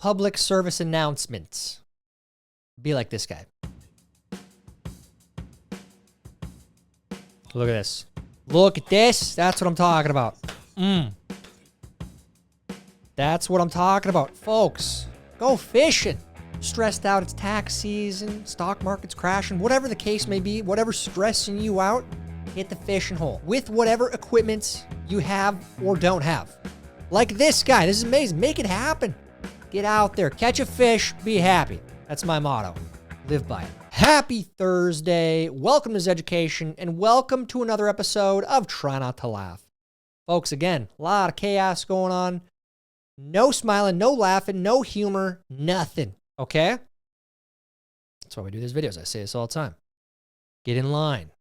public service announcements. Be like this guy. Look at this. Look at this. That's what I'm talking about. That's what I'm talking about, folks. Go fishing. Stressed out, it's tax season, stock market's crashing, whatever the case may be, whatever's stressing you out, hit the fishing hole with whatever equipment you have or don't have. Like this guy. This is amazing. Make it happen. Get out there, catch a fish, be happy. That's my motto. Live by it. Happy Thursday. Welcome to Zeducation, and welcome to another episode of Try Not to Laugh. Folks, again, a lot of chaos going on. No smiling, no laughing, no humor, nothing. Okay? That's why we do these videos. I say this all the time. Get in line.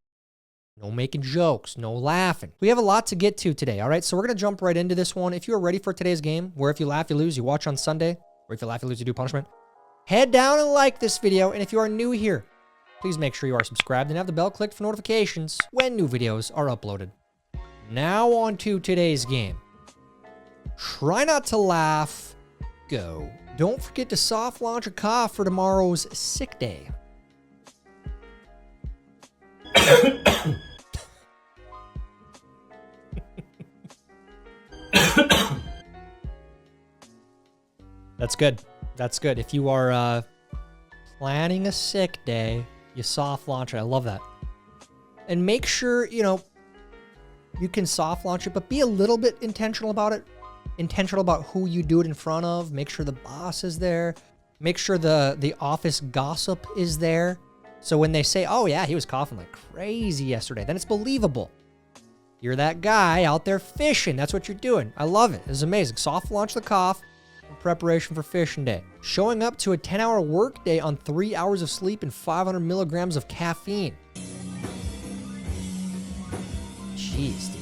No making jokes. No laughing. We have a lot to get to today, all right? So we're going to jump right into this one. If you are ready for today's game, where if you laugh, you lose, you watch on Sunday, or if you laugh, you lose, you do punishment, head down and like this video. And if you are new here, please make sure you are subscribed and have the bell clicked for notifications when new videos are uploaded. Now on to today's game. Try not to laugh. Go. Don't forget to soft launch a cough for tomorrow's sick day. That's good. That's good. If you are planning a sick day, you soft launch it. I love that. And make sure, you can soft launch it, but be a little bit intentional about it. Intentional about who you do it in front of. Make sure the boss is there. Make sure the office gossip is there. So when they say, oh yeah, he was coughing like crazy yesterday, then it's believable. You're that guy out there fishing. That's what you're doing. I love it. It's amazing. Soft launch the cough in preparation for fishing day. Showing up to a 10-hour work day on 3 hours of sleep and 500 milligrams of caffeine. Jeez, dude.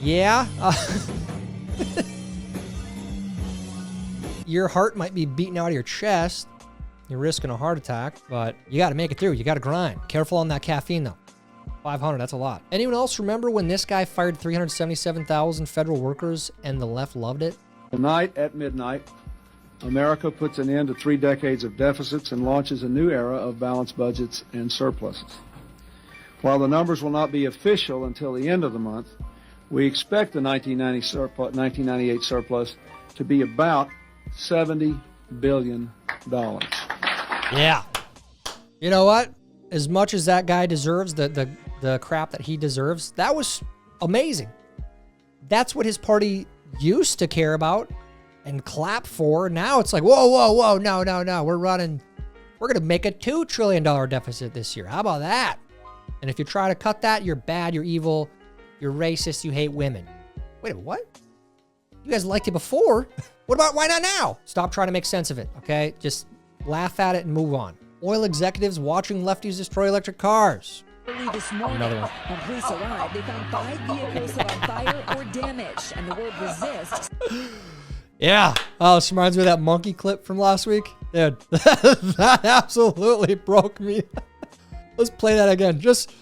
Yeah. Your heart might be beating out of your chest. You're risking a heart attack, but you got to make it through. You got to grind. Careful on that caffeine, though. 500, that's a lot. Anyone else remember when this guy fired 377,000 federal workers and the left loved it? Tonight at midnight, America puts an end to 3 decades of deficits and launches a new era of balanced budgets and surpluses. While the numbers will not be official until the end of the month, we expect the 1998 surplus to be about $70 billion. Yeah. You know what? As much as that guy deserves the crap that he deserves, that was amazing. That's what his party used to care about and clap for. Now it's like, whoa, whoa, whoa, no, no, no. We're going to make a $2 trillion deficit this year. How about that? And if you try to cut that, you're bad, you're evil, you're racist, you hate women. Wait, what? You guys liked it before. What about, why not now? Stop trying to make sense of it, okay? Just laugh at it and move on. Oil executives watching lefties destroy electric cars. This morning, Another one. when police arrived, they found 5 vehicles that on fire or damaged, and the word resist. Yeah. Oh, this reminds me of that monkey clip from last week. Dude, that absolutely broke me. Let's play that again. Just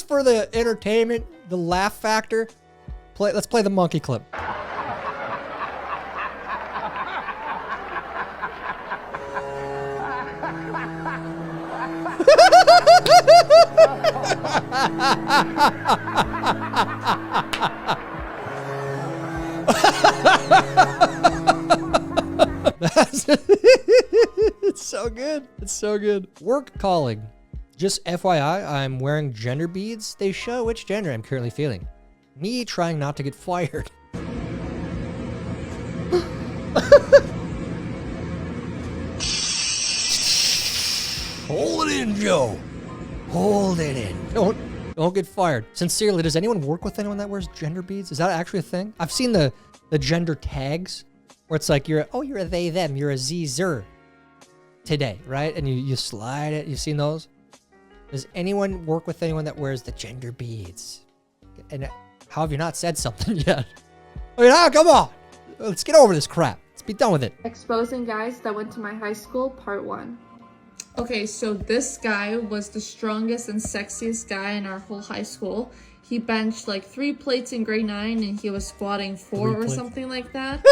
for the entertainment, the laugh factor. Let's play the monkey clip. It's so good. It's so good. Work calling. Just FYI, I'm wearing gender beads. They show which gender I'm currently feeling. Me trying not to get fired. Hold it in, Joe. Hold it in. Don't get fired. Sincerely, does anyone work with anyone that wears gender beads? Is that actually a thing? I've seen the gender tags where it's like you're a they, them, you're a Z-zer today, right? And you slide it. You've seen those? Does anyone work with anyone that wears the gender beads? And how have you not said something yet? I mean, come on. Let's get over this crap. Let's be done with it. Exposing guys that went to my high school, part 1. Okay, so this guy was the strongest and sexiest guy in our whole high school. he benched like 3 plates in grade 9 and he was squatting 4 or something like that.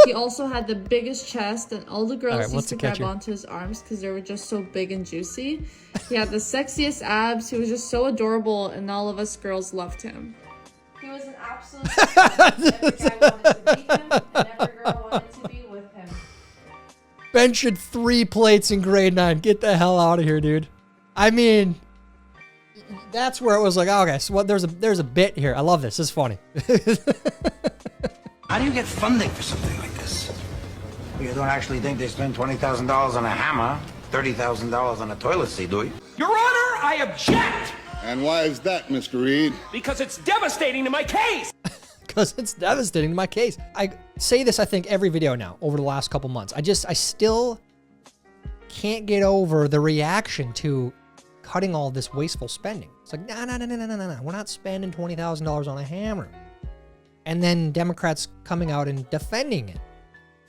He also had the biggest chest and all the girls used to grab onto his arms because they were just so big and juicy. He had the sexiest abs. He was just so adorable and all of us girls loved him. He was an absolute every guy wanted to meet him and every girl wanted to be with him. Benching 3 plates in grade 9. Get the hell out of here, dude. I mean, that's where it was like, oh, okay, so what? There's a bit here. I love this. This is funny. How do you get funding for something like this? You don't actually think they spend $20,000 on a hammer, $30,000 on a toilet seat, do you? Your Honor, I object! And why is that, Mr. Reed? Because it's devastating to my case! Because it's devastating to my case. I say this, I think, every video now over the last couple months. I still can't get over the reaction to cutting all this wasteful spending. It's like, no. We're not spending $20,000 on a hammer. And then Democrats coming out and defending it.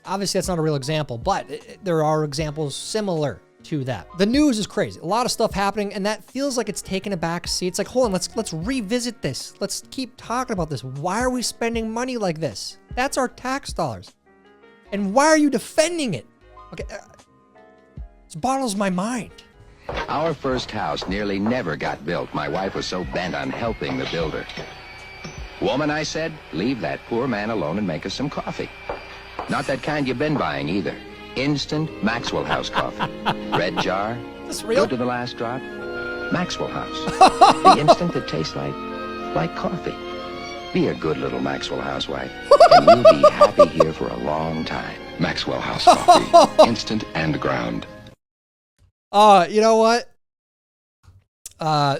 Obviously, that's not a real example, but there are examples similar to that. The news is crazy. A lot of stuff happening, and that feels like it's taken a back seat. It's like, hold on, let's revisit this. Let's keep talking about this. Why are we spending money like this? That's our tax dollars. And why are you defending it? Okay, this boggles my mind. Our first house nearly never got built. My wife was so bent on helping the builder. Woman, I said, leave that poor man alone and make us some coffee. Not that kind you've been buying either. Instant Maxwell House coffee. Red jar. Is this real? Go to the last drop. Maxwell House. The instant that tastes like coffee. Be a good little Maxwell housewife, and you'll be happy here for a long time. Maxwell House coffee. Instant and ground. You know what?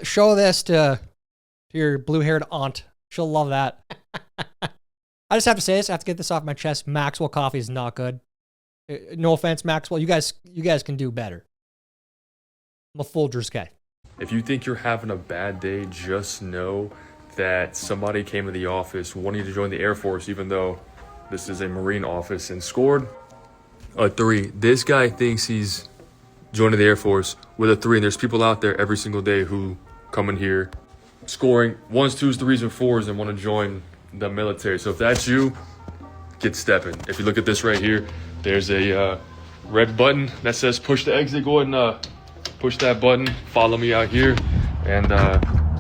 Show this to your blue-haired aunt. She'll love that. I just have to say this. I have to get this off my chest. Maxwell coffee is not good. No offense, Maxwell. You guys can do better. I'm a Folgers guy. If you think you're having a bad day, just know that somebody came to the office wanting to join the Air Force, even though this is a Marine office, and scored a 3. This guy thinks he's joining the Air Force with a 3, and there's people out there every single day who come in here scoring 1s, 2s, 3s, and 4s and want to join the military. So if that's you, get stepping. If you look at this right here, there's a red button that says push the exit. Go ahead and push that button. Follow me out here, and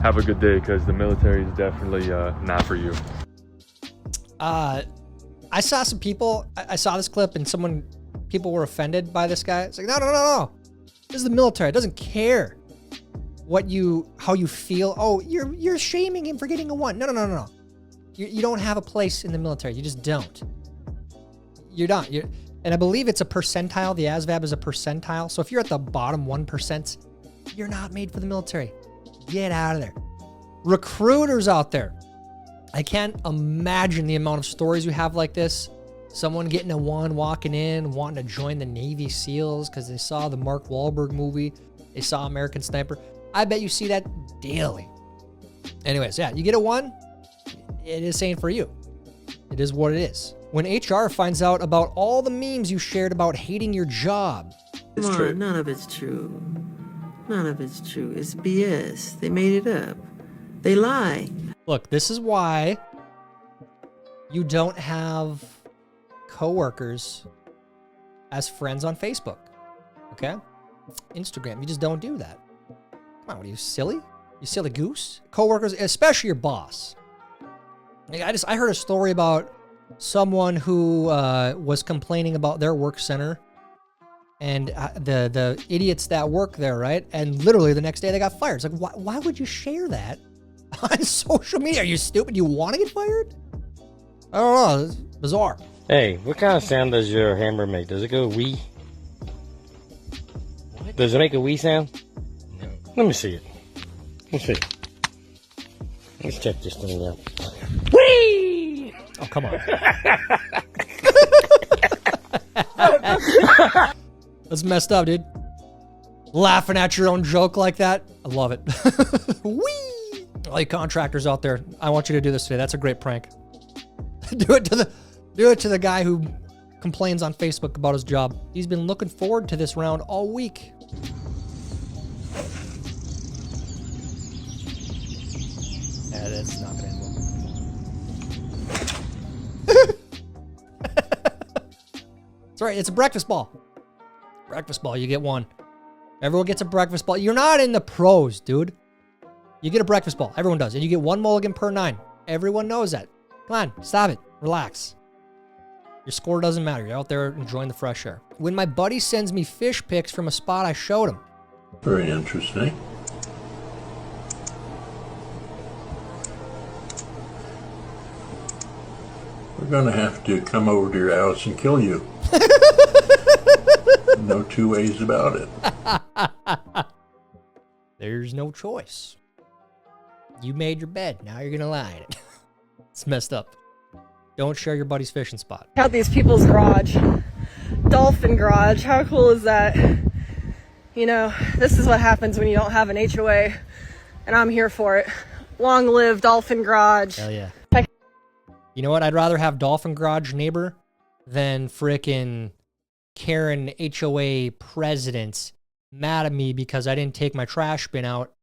have a good day, because the military is definitely not for you. I saw some people, I saw this clip, and people were offended by this guy. It's like, no. This is the military. It doesn't care how you feel. Oh, you're shaming him for getting a 1. No. You don't have a place in the military. You just don't. You're not. And I believe it's a percentile. The ASVAB is a percentile. So if you're at the bottom 1%, you're not made for the military. Get out of there. Recruiters out there. I can't imagine the amount of stories you have like this. Someone getting a 1, walking in, wanting to join the Navy SEALs because they saw the Mark Wahlberg movie. They saw American Sniper. I bet you see that daily. Anyways, yeah, you get a 1. It is saying for you. It is what it is. When HR finds out about all the memes you shared about hating your job. Come on, none of it's true. None of it's true. It's BS. They made it up. They lie. Look, this is why you don't have coworkers as friends on Facebook. Okay? Instagram. You just don't do that. Come on, what are you, silly? You silly goose? Coworkers, especially your boss. I heard a story about someone who was complaining about their work center and the idiots that work there, right? And literally the next day they got fired. It's like, why would you share that on social media? Are you stupid? You want to get fired? I don't know. It's bizarre. Hey, what kind of sound does your hammer make? Does it go wee? What? Does it make a wee sound? No. Let me see it. Let's see. Let's check this thing out. Whee! Oh, come on. That's messed up, dude. Laughing at your own joke like that. I love it. Whee! All you contractors out there, I want you to do this today. That's a great prank. Do it to the guy who complains on Facebook about his job. He's been looking forward to this round all week. Yeah, that's not gonna end well. It's all right. It's a breakfast ball. Breakfast ball. You get one. Everyone gets a breakfast ball. You're not in the pros, dude. You get a breakfast ball. Everyone does. And you get one mulligan per 9. Everyone knows that. Come on. Stop it. Relax. Your score doesn't matter. You're out there enjoying the fresh air. When my buddy sends me fish pics from a spot I showed him. Very interesting. We're gonna have to come over to your house and kill you. No two ways about it. There's no choice. You made your bed. Now you're gonna lie in it. It's messed up. Don't share your buddy's fishing spot. Out these people's garage. Dolphin garage. How cool is that? You know, this is what happens when you don't have an HOA, and I'm here for it. Long live Dolphin Garage. Hell yeah. You know what? I'd rather have Dolphin Garage neighbor than frickin' Karen HOA president mad at me because I didn't take my trash bin out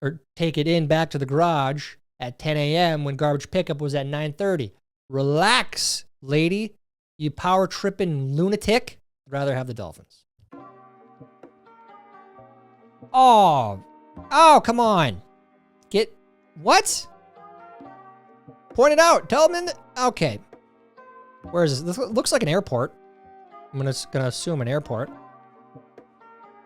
or take it in back to the garage at 10 a.m. when garbage pickup was at 9:30. Relax, lady. You power tripping lunatic. I'd rather have the Dolphins. Oh, come on. Get what? Point it out. Tell them in the... Okay. Where is this? This looks like an airport. I'm gonna assume an airport.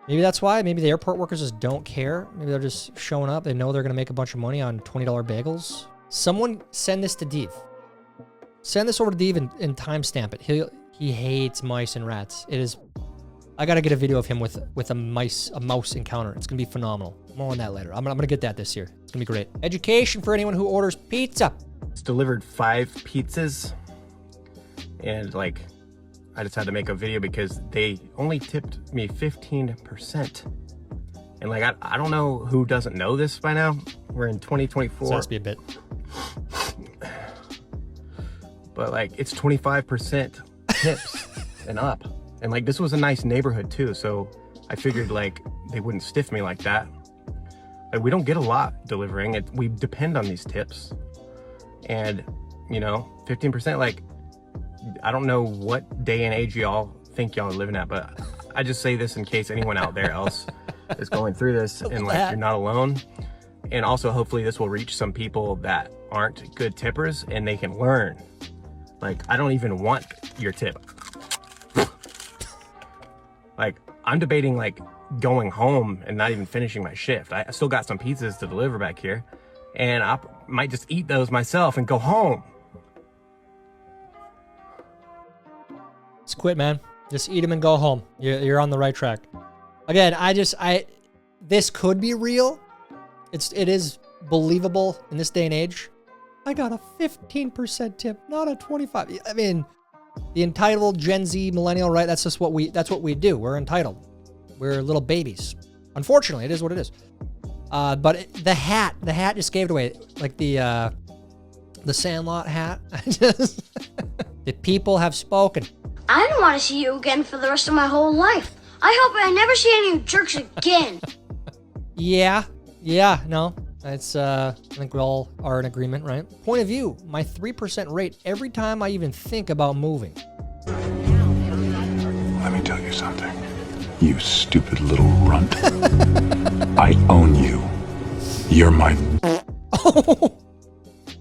Maybe that's why. Maybe the airport workers just don't care. Maybe they're just showing up. They know they're gonna make a bunch of money on $20 bagels. Someone send this to Dave. Send this over to Dave and timestamp it. He hates mice and rats. It is... I gotta get a video of him with a mouse encounter. It's gonna be phenomenal. More on that later. I'm gonna get that this year. It's gonna be great. Education for anyone who orders pizza. It's delivered 5 pizzas, and like, I just had to make a video because they only tipped me 15%. And like, I don't know who doesn't know this by now. We're in 2024. So must be a bit. But like, it's 25% tips and up. And like, this was a nice neighborhood too, so I figured like they wouldn't stiff me like that. Like, we don't get a lot delivering. We depend on these tips. And, you know, 15%, like, I don't know what day and age y'all think y'all are living at, but I just say this in case anyone out there else is going through this and like, you're not alone. And also, hopefully this will reach some people that aren't good tippers and they can learn. Like, I don't even want your tip. Like, I'm debating like going home and not even finishing my shift. I still got some pizzas to deliver back here, and I might just eat those myself and go home. Just quit, man. Just eat them and go home. You're on the right track. Again, this could be real. It is believable in this day and age. I got a 15% tip, not a 25. I mean, the entitled Gen Z millennial, right? That's just what we do. We're entitled. We're little babies. Unfortunately, it is what it is. But the hat just gave it away. Like the Sandlot hat. The people have spoken. I don't want to see you again for the rest of my whole life. I hope I never see any of you jerks again. Yeah, no. It's, I think we all are in agreement, right? Point of view, my 3% rate every time I even think about moving. Let me tell you something. You stupid little runt. I own you. You're my... Dude,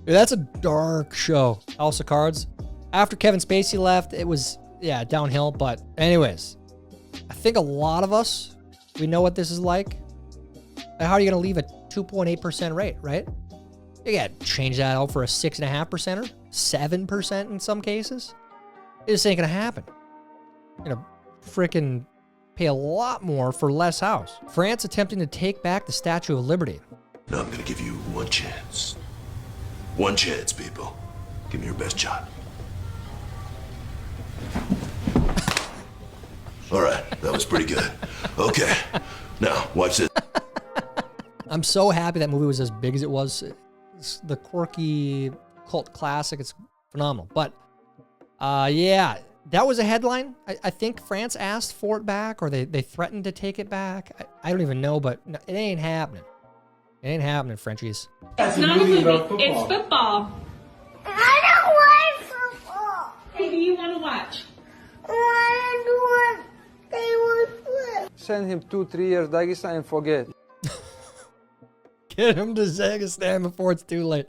that's a dark show. House of Cards. After Kevin Spacey left, it was, yeah, downhill. But anyways, I think a lot of us, we know what this is like. How are you going to leave a 2.8% rate, right? You got to change that out for a 6.5% or 7% in some cases. It just ain't going to happen. You're going to freaking pay a lot more for less house. France attempting to take back the Statue of Liberty. Now I'm going to give you one chance. One chance, people. Give me your best shot. All right, that was pretty good. Okay, now watch this. I'm so happy that movie was as big as it was. It's the quirky cult classic. It's phenomenal. But yeah, that was a headline. I think France asked for it back, or they threatened to take it back. I don't even know, but it ain't happening. Ain't happening, Frenchies. It's not a movie. It's football. I don't like football. Who do you want to watch? I want Taylor Swift. Send him 2-3 years Dagestan and forget. Get him to Zeducation before it's too late.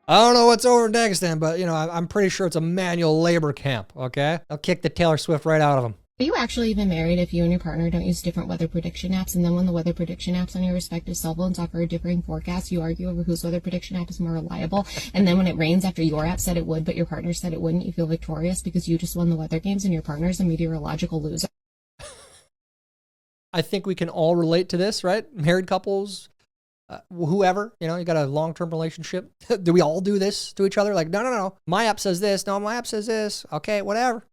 I don't know what's over in Dagestan, but, you know, I'm pretty sure it's a manual labor camp, okay? I'll kick the Taylor Swift right out of him. Are you actually even married if you and your partner don't use different weather prediction apps, and then when the weather prediction apps on your respective cell phones offer a differing forecast, you argue over whose weather prediction app is more reliable, and then when it rains after your app said it would but your partner said it wouldn't, you feel victorious because you just won the weather games and your partner's a meteorological loser? I think we can all relate to this, right? Married couples, whoever, you know, you got a long-term relationship. Do we all do this to each other? Like, no. My app says this. No, my app says this. Okay, whatever.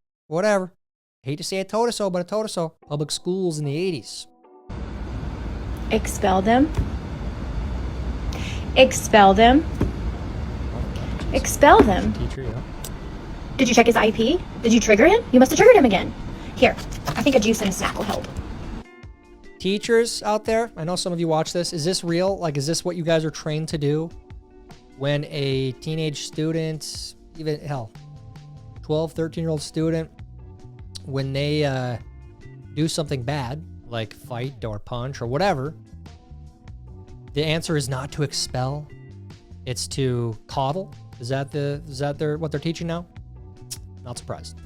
Hate to say a toe-to-so, but a toe-to-so. Public schools in the 80s. Expel them. Expel them. Expel them. Teacher, yeah. Did you check his IP? Did you trigger him? You must have triggered him again. Here, I think a juice and a snack will help. Teachers out there, I know some of you watch this. Is this real? Like, is this what you guys are trained to do when a teenage student, even, hell, 12, 13-year-old student, when they do something bad, like fight or punch or whatever, the answer is not to expel, it's to coddle? Is that what they're teaching now? Not surprised.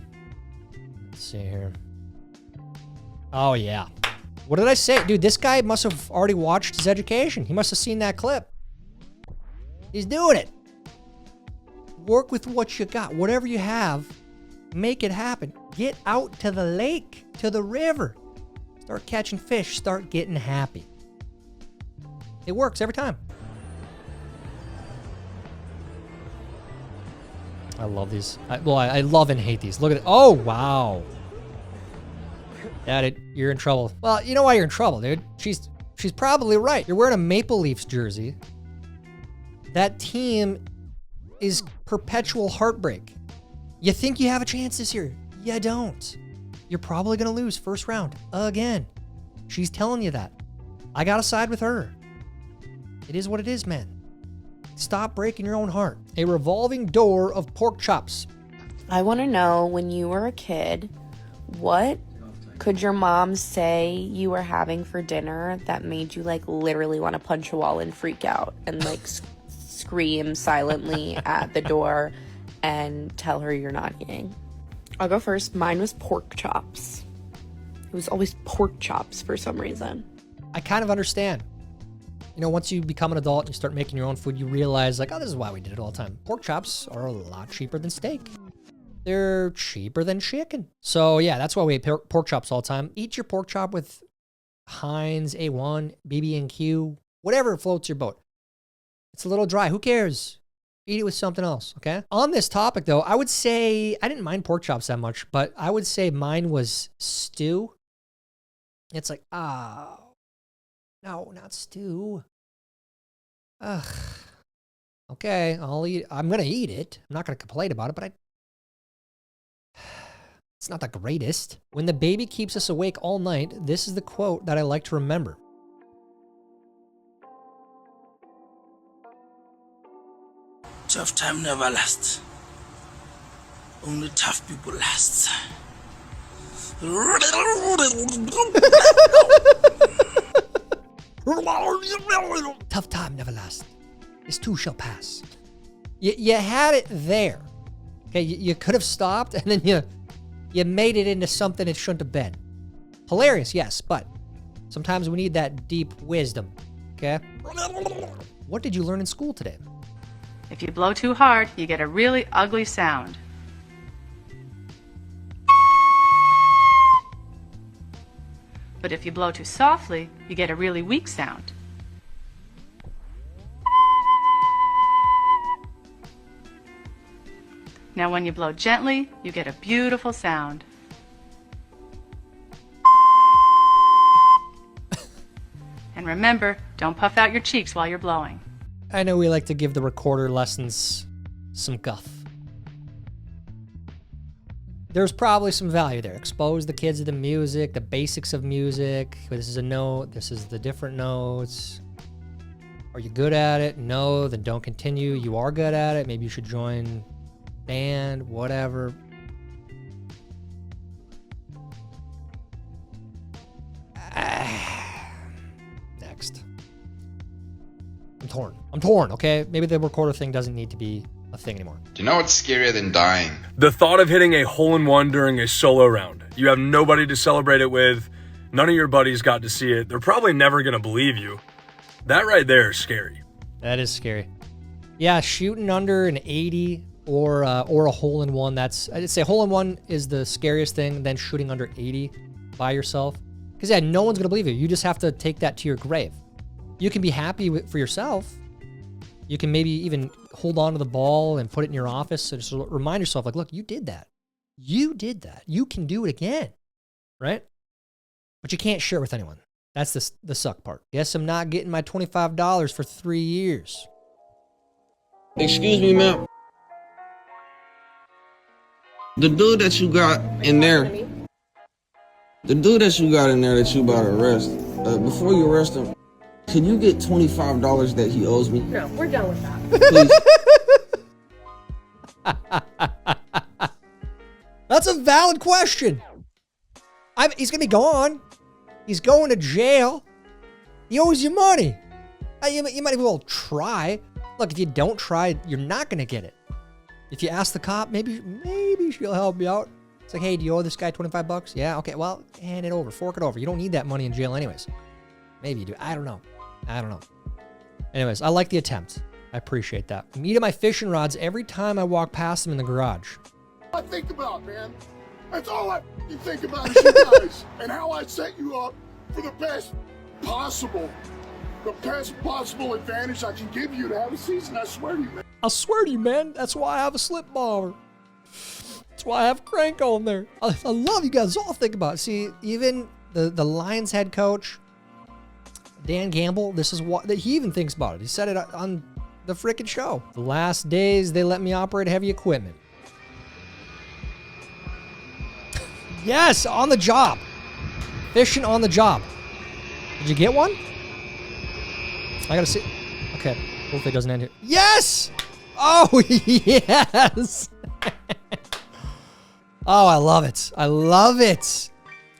Let's see here. Oh, yeah. What did I say? Dude, this guy must have already watched Zeducation. He must have seen that clip. He's doing it. Work with what you got. Whatever you have, make it happen. Get out to the lake, to the river. Start catching fish. Start getting happy. It works every time. I love these. I love and hate these. Look at it. Oh, wow. You're in trouble. Well, you know why you're in trouble, dude. She's probably right. You're wearing a Maple Leafs jersey. That team is perpetual heartbreak. You think you have a chance this year. You don't. You're probably going to lose first round again. She's telling you that. I got to side with her. It is what it is, man. Stop breaking your own heart. A revolving door of pork chops. I want to know, when you were a kid, what could your mom say you were having for dinner that made you, like, literally want to punch a wall and freak out and, like, scream silently at the door and tell her you're not eating? I'll go first. Mine was pork chops. It was always pork chops for some reason. I kind of understand. You know, once you become an adult and you start making your own food, you realize, like, oh, this is why we did it all the time. Pork chops are a lot cheaper than steak. They're cheaper than chicken. So, yeah, that's why we eat pork chops all the time. Eat your pork chop with Heinz, A1, BB&Q, whatever floats your boat. It's a little dry. Who cares? Eat it with something else, okay? On this topic, though, I would say, I didn't mind pork chops that much, but I would say mine was stew. It's like, no, not stew. Ugh. Okay, I'll eat. I'm going to eat it. I'm not going to complain about it, but it's not the greatest. When the baby keeps us awake all night, this is the quote that I like to remember. Tough time never lasts. Only tough people last. Tough time never lasts. This too shall pass. You had it there. Okay, you could have stopped and then you made it into something it shouldn't have been. Hilarious, yes, but sometimes we need that deep wisdom, okay? What did you learn in school today? If you blow too hard, you get a really ugly sound. But if you blow too softly, you get a really weak sound. Now when you blow gently, you get a beautiful sound. And remember, don't puff out your cheeks while you're blowing. I know we like to give the recorder lessons some guff. There's probably some value there. Expose the kids to the music, the basics of music. This is a note, this is the different notes. Are you good at it? No, then don't continue. You are good at it. Maybe you should join band, whatever. Next. I'm torn. I'm torn, okay? Maybe the recorder thing doesn't need to be a thing anymore. Do you know what's scarier than dying? The thought of hitting a hole-in-one during a solo round. You have nobody to celebrate it with. None of your buddies got to see it. They're probably never going to believe you. That right there is scary. That is scary. Yeah, shooting under an 80 or a hole-in-one, I'd say hole-in-one is the scariest thing, then shooting under 80 by yourself. Because, yeah, no one's going to believe you. You just have to take that to your grave. You can be happy for yourself. You can maybe even hold on to the ball and put it in your office. So just remind yourself, like, look, you did that. You did that. You can do it again, right? But you can't share it with anyone. That's the suck part. Guess I'm not getting my $25 for 3 years. Excuse me, ma'am. The dude that you got in there, that you about to arrest, before you arrest him, can you get $25 that he owes me? No, we're done with that. That's a valid question. He's going to be gone. He's going to jail. He owes you money. You might as well try. Look, if you don't try, you're not going to get it. If you ask the cop, maybe she'll help you out. It's like, hey, do you owe this guy 25 bucks? Yeah, okay, well, hand it over, fork it over. You don't need that money in jail anyways. Maybe you do. I don't know. Anyways, I like the attempt. I appreciate that. I'm eating my fishing rods every time I walk past them in the garage. I think about, man. That's all I think about is you guys and how I set you up for the best possible advantage I can give you to have a season. I swear to you, man. I swear to you, man. That's why I have a slip bomber. That's why I have crank on there. I love you guys all think about it. See, even the Lions head coach, Dan Gamble, this is what he even thinks about it. He said it on the freaking show. The last days they let me operate heavy equipment. Yes, on the job. Fishing on the job. Did you get one? I gotta see. Okay, hopefully it doesn't end here. Yes! Oh, yes! Oh, I love it. I love it.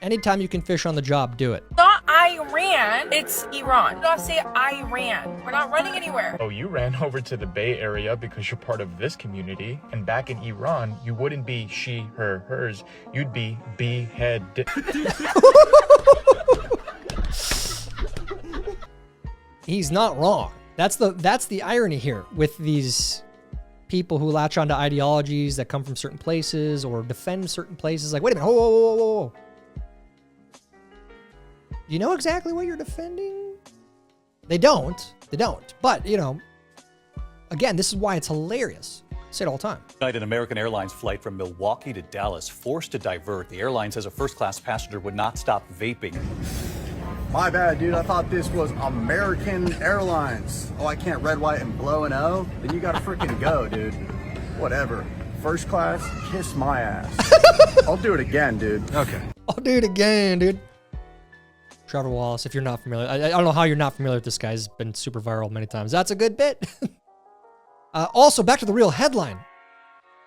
Anytime you can fish on the job, do it. Not Iran, it's Iran. Do not say Iran. We're not running anywhere. Oh, you ran over to the Bay Area because you're part of this community. And back in Iran, you wouldn't be she, her, hers. You'd be beheaded. He's not wrong. That's the irony here with these people who latch onto ideologies that come from certain places or defend certain places. Like, wait a minute, whoa. Do you know exactly what you're defending? They don't. But, you know, again, this is why it's hilarious. I say it all the time. Tonight, an American Airlines flight from Milwaukee to Dallas forced to divert. The airline says a first-class passenger would not stop vaping. My bad, dude. I thought this was American Airlines. Oh, I can't red, white, and blow an O? Then you gotta freaking go, dude. Whatever. First class, kiss my ass. I'll do it again, dude. Okay. I'll do it again, dude. Trevor Wallace, if you're not familiar. I don't know how you're not familiar with this guy. He's been super viral many times. That's a good bit. Also, back to the real headline.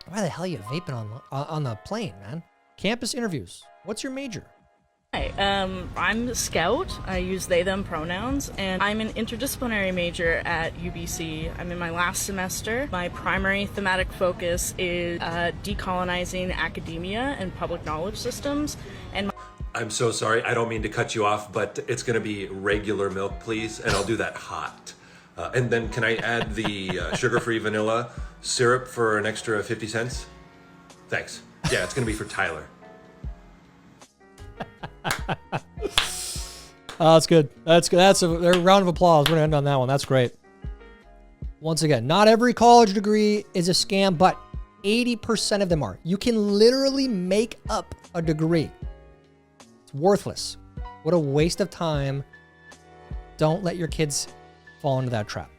Why the hell are you vaping on the plane, man? Campus interviews. What's your major? Hi, I'm a scout. I use they, them pronouns, and I'm an interdisciplinary major at UBC. I'm in my last semester. My primary thematic focus is decolonizing academia and public knowledge systems. And I'm so sorry, I don't mean to cut you off, but it's gonna be regular milk, please, and I'll do that hot. And then can I add the sugar-free vanilla syrup for an extra 50 cents? Thanks. Yeah, it's gonna be for Tyler. Oh, that's good. That's good. That's a round of applause. We're gonna end on that one. That's great. Once again, not every college degree is a scam, but 80% of them are. You can literally make up a degree. It's worthless. What a waste of time. Don't let your kids fall into that trap.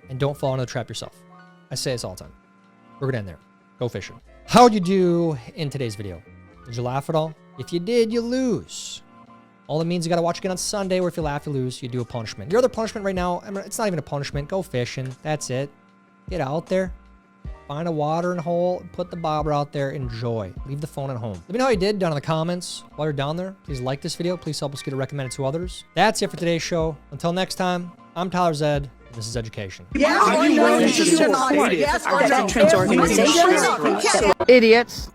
And don't fall into the trap yourself. I say this all the time. We're gonna end there. Go fishing. How'd you do in today's video? Did you laugh at all? If you did, you lose. All that means you got to watch again on Sunday, where if you laugh, you lose. You do a punishment. Your other punishment right now, I mean, it's not even a punishment. Go fishing. That's it. Get out there. Find a watering hole. Put the bobber out there. Enjoy. Leave the phone at home. Let me know how you did down in the comments. While you're down there, please like this video. Please help us get it recommended to others. That's it for today's show. Until next time, I'm Tyler Zed, and this is Zeducation. Yes, or no, Idiots.